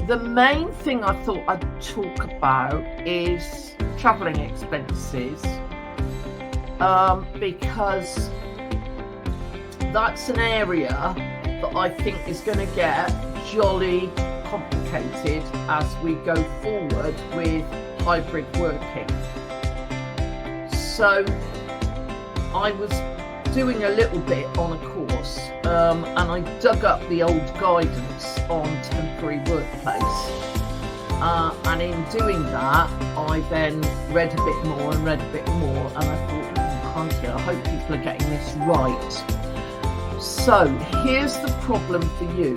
the main thing I thought I'd talk about is travelling expenses, because that's an area that I think is going to get jolly complicated as we go forward with hybrid working. So I was doing a little bit on a course, and I dug up the old guidance on temporary workplace, and in doing that I then read a bit more and I thought, crikey, I hope people are getting this right. So here's the problem for you.